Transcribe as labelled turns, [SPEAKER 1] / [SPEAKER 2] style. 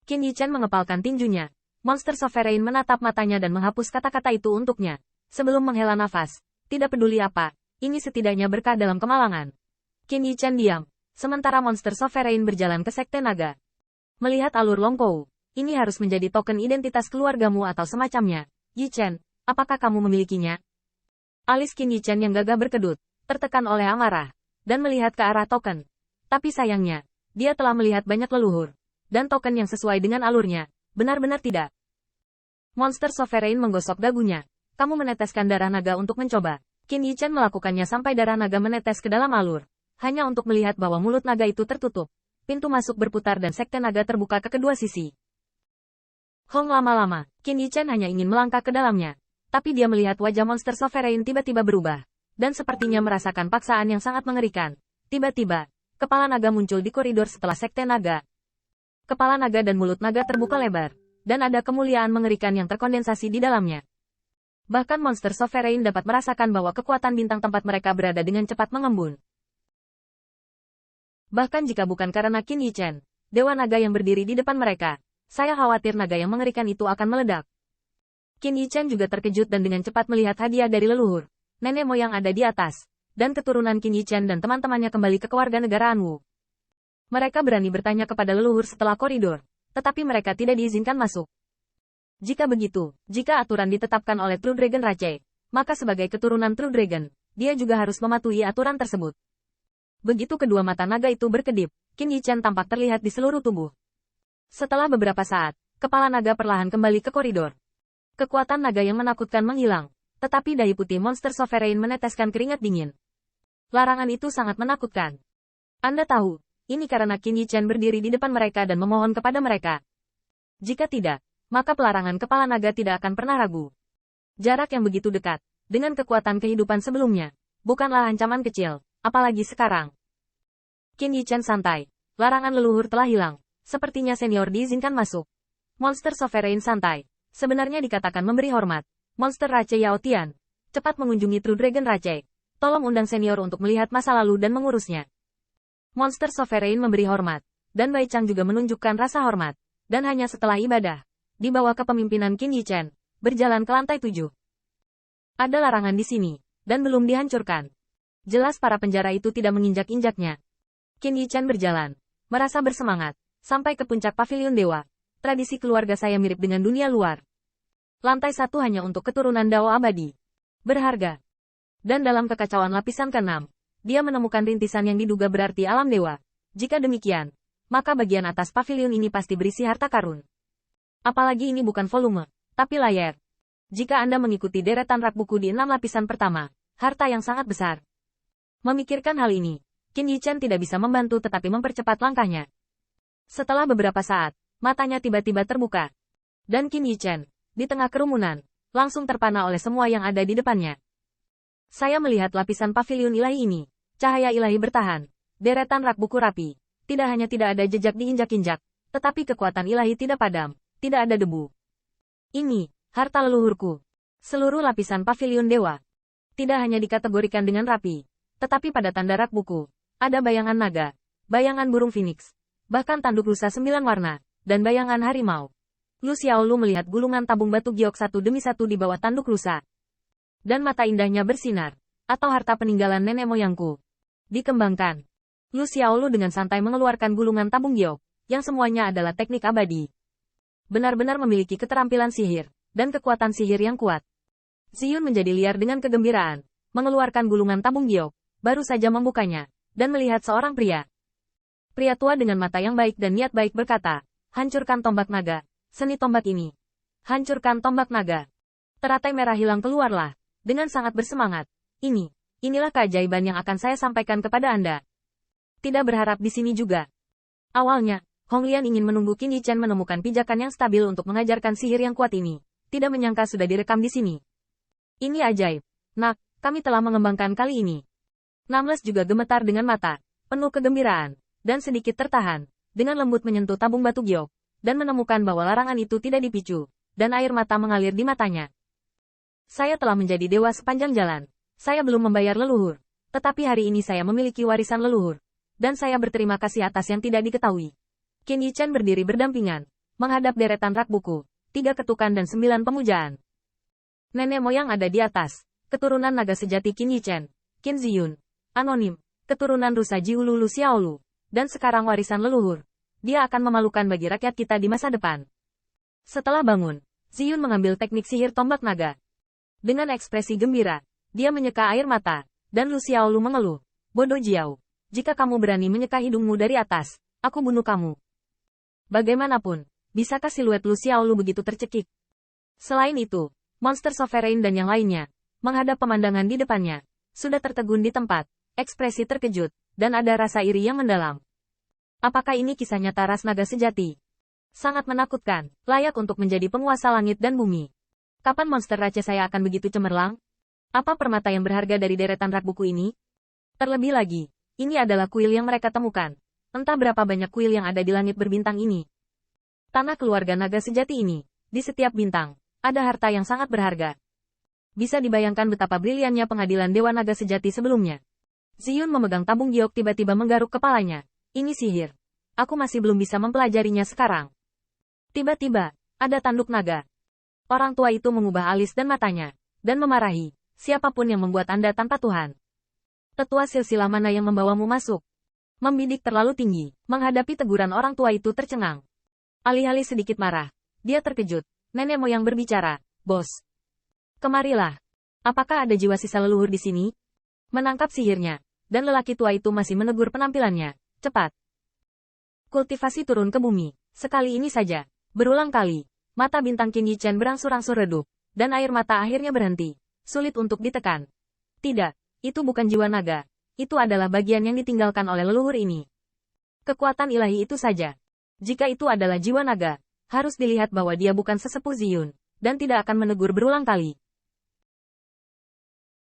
[SPEAKER 1] Qin Yichen mengepalkan tinjunya. Monster Sovereign menatap matanya dan menghapus kata-kata itu untuknya. Sebelum menghela nafas, tidak peduli apa, ini setidaknya berkah dalam kemalangan. Qin Yichen diam, sementara Monster Sovereign berjalan ke Sekte Naga. Melihat alur Longkou, ini harus menjadi token identitas keluargamu atau semacamnya. Yichen, apakah kamu memilikinya? Alis Qin Yichen yang gagah berkedut, tertekan oleh amarah, dan melihat ke arah token. Tapi sayangnya, dia telah melihat banyak leluhur, dan token yang sesuai dengan alurnya, benar-benar tidak. Monster Sovereign menggosok dagunya. Kamu meneteskan darah naga untuk mencoba. Qin Yichen melakukannya sampai darah naga menetes ke dalam alur, hanya untuk melihat bahwa mulut naga itu tertutup. Pintu masuk berputar dan sekte naga terbuka ke kedua sisi. Lama-lama, Qin Yichen hanya ingin melangkah ke dalamnya. Tapi dia melihat wajah Monster Sovereign tiba-tiba berubah, dan sepertinya merasakan paksaan yang sangat mengerikan. Tiba-tiba, kepala naga muncul di koridor setelah sekte naga. Kepala naga dan mulut naga terbuka lebar, dan ada kemuliaan mengerikan yang terkondensasi di dalamnya. Bahkan Monster Sovereign dapat merasakan bahwa kekuatan bintang tempat mereka berada dengan cepat mengembun. Bahkan jika bukan karena Qin Yichen, Dewa Naga yang berdiri di depan mereka, saya khawatir naga yang mengerikan itu akan meledak. Qin Yichen juga terkejut dan dengan cepat melihat hadiah dari leluhur, nenek moyang ada di atas, dan keturunan Qin Yichen dan teman-temannya kembali ke kewarganegaraan Wu. Mereka berani bertanya kepada leluhur setelah koridor, tetapi mereka tidak diizinkan masuk. Jika begitu, jika aturan ditetapkan oleh True Dragon Rache, maka sebagai keturunan True Dragon, dia juga harus mematuhi aturan tersebut. Begitu kedua mata naga itu berkedip, Qin Yichen tampak terlihat di seluruh tubuh. Setelah beberapa saat, kepala naga perlahan kembali ke koridor. Kekuatan naga yang menakutkan menghilang, tetapi dahi putih Monster Sovereign meneteskan keringat dingin. Larangan itu sangat menakutkan. Anda tahu, ini karena Qin Yichen berdiri di depan mereka dan memohon kepada mereka. Jika tidak, maka pelarangan kepala naga tidak akan pernah ragu. Jarak yang begitu dekat, dengan kekuatan kehidupan sebelumnya, bukanlah ancaman kecil, apalagi sekarang. Qin Yichen santai, larangan leluhur telah hilang, sepertinya senior diizinkan masuk. Monster Sovereign santai. Sebenarnya dikatakan memberi hormat. Monster Rache Yao Tian, cepat mengunjungi True Dragon Rache. Tolong undang senior untuk melihat masa lalu dan mengurusnya. Monster Sovereign memberi hormat, dan Bai Chang juga menunjukkan rasa hormat. Dan hanya setelah ibadah, di bawah kepemimpinan Qin Yichen, berjalan ke lantai 7. Ada larangan di sini, dan belum dihancurkan. Jelas para penjara itu tidak menginjak-injaknya. Qin Yichen berjalan, merasa bersemangat, sampai ke puncak pavilion dewa. Tradisi keluarga saya mirip dengan dunia luar. Lantai 1 hanya untuk keturunan Dao abadi. Berharga. Dan dalam kekacauan lapisan ke-6, dia menemukan rintisan yang diduga berarti alam dewa. Jika demikian, maka bagian atas pavilion ini pasti berisi harta karun. Apalagi ini bukan volume, tapi layar. Jika Anda mengikuti deretan rak buku di 6 lapisan pertama, harta yang sangat besar. Memikirkan hal ini, Qin Yichen tidak bisa membantu tetapi mempercepat langkahnya. Setelah beberapa saat, matanya tiba-tiba terbuka. Dan Qin Yichen, di tengah kerumunan, langsung terpana oleh semua yang ada di depannya. Saya melihat lapisan pavilion ilahi ini. Cahaya ilahi bertahan. Deretan rak buku rapi. Tidak hanya tidak ada jejak diinjak-injak, tetapi kekuatan ilahi tidak padam. Tidak ada debu. Ini, harta leluhurku. Seluruh lapisan pavilion dewa. Tidak hanya dikategorikan dengan rapi, tetapi pada tanda rak buku, ada bayangan naga, bayangan burung phoenix, bahkan tanduk rusa 9 warna, dan bayangan harimau. Lu Xiaolu melihat gulungan tabung batu giok satu demi satu di bawah tanduk rusa. Dan mata indahnya bersinar. Atau harta peninggalan nenek moyangku. Dikembangkan. Lu Xiaolu dengan santai mengeluarkan gulungan tabung giok, yang semuanya adalah teknik abadi. Benar-benar memiliki keterampilan sihir, dan kekuatan sihir yang kuat. Ziyun menjadi liar dengan kegembiraan, mengeluarkan gulungan tabung giok, baru saja membukanya, dan melihat seorang pria. Pria tua dengan mata yang baik dan niat baik berkata, hancurkan tombak naga. Seni tombak ini. Hancurkan tombak naga. Teratai merah hilang keluarlah. Dengan sangat bersemangat. Inilah keajaiban yang akan saya sampaikan kepada Anda. Tidak berharap di sini juga. Awalnya, Hong Lian ingin menunggu Qin Yichen menemukan pijakan yang stabil untuk mengajarkan sihir yang kuat ini. Tidak menyangka sudah direkam di sini. Ini ajaib. Nak, kami telah mengembangkan kali ini. Namles juga gemetar dengan mata, penuh kegembiraan, dan sedikit tertahan, dengan lembut menyentuh tabung batu giok. Dan menemukan bahwa larangan itu tidak dipicu, dan air mata mengalir di matanya. Saya telah menjadi dewa sepanjang jalan. Saya belum membayar leluhur, tetapi hari ini saya memiliki warisan leluhur, dan saya berterima kasih atas yang tidak diketahui. Qin Yichen berdiri berdampingan, menghadap deretan rak buku, 3 ketukan dan 9 pemujaan. Nenek moyang ada di atas, keturunan naga sejati Qin Yichen, Qin Ziyun, anonim, keturunan rusa Jiulu Lu Xiaolu, dan sekarang warisan leluhur. Dia akan memalukan bagi rakyat kita di masa depan. Setelah bangun, Ziyun mengambil teknik sihir tombak naga. Dengan ekspresi gembira, dia menyeka air mata, dan Lu Xiaolu mengeluh, "Bodoh Jiao, jika kamu berani menyeka hidungmu dari atas, aku bunuh kamu." Bagaimanapun, bisakah siluet Lu Xiaolu begitu tercekik? Selain itu, monster sovereign dan yang lainnya, menghadap pemandangan di depannya, sudah tertegun di tempat, ekspresi terkejut, dan ada rasa iri yang mendalam. Apakah ini kisah nyata ras naga sejati? Sangat menakutkan, layak untuk menjadi penguasa langit dan bumi. Kapan monster raja saya akan begitu cemerlang? Apa permata yang berharga dari deretan rak buku ini? Terlebih lagi, ini adalah kuil yang mereka temukan. Entah berapa banyak kuil yang ada di langit berbintang ini. Tanah keluarga naga sejati ini, di setiap bintang, ada harta yang sangat berharga. Bisa dibayangkan betapa briliannya pengadilan Dewa Naga Sejati sebelumnya. Ziyun memegang tabung giok tiba-tiba menggaruk kepalanya. Ini sihir. Aku masih belum bisa mempelajarinya sekarang. Tiba-tiba, ada tanduk naga. Orang tua itu mengubah alis dan matanya, dan memarahi, siapapun yang membuat Anda tanpa Tuhan. Tetua silsilah mana yang membawamu masuk? Membidik terlalu tinggi, menghadapi teguran orang tua itu tercengang. Alih-alih sedikit marah, dia terkejut. Nenek moyang berbicara, "Bos. Kemarilah. Apakah ada jiwa sisa leluhur di sini?" Menangkap sihirnya, dan lelaki tua itu masih menegur penampilannya. "Cepat. Kultivasi turun ke bumi. Sekali ini saja." Berulang kali, mata bintang Qin Yichen berangsur-angsur redup, dan air mata akhirnya berhenti. Sulit untuk ditekan. Tidak, itu bukan jiwa naga. Itu adalah bagian yang ditinggalkan oleh leluhur ini. Kekuatan ilahi itu saja. Jika itu adalah jiwa naga, harus dilihat bahwa dia bukan sesepuh Ziyun, dan tidak akan menegur berulang kali.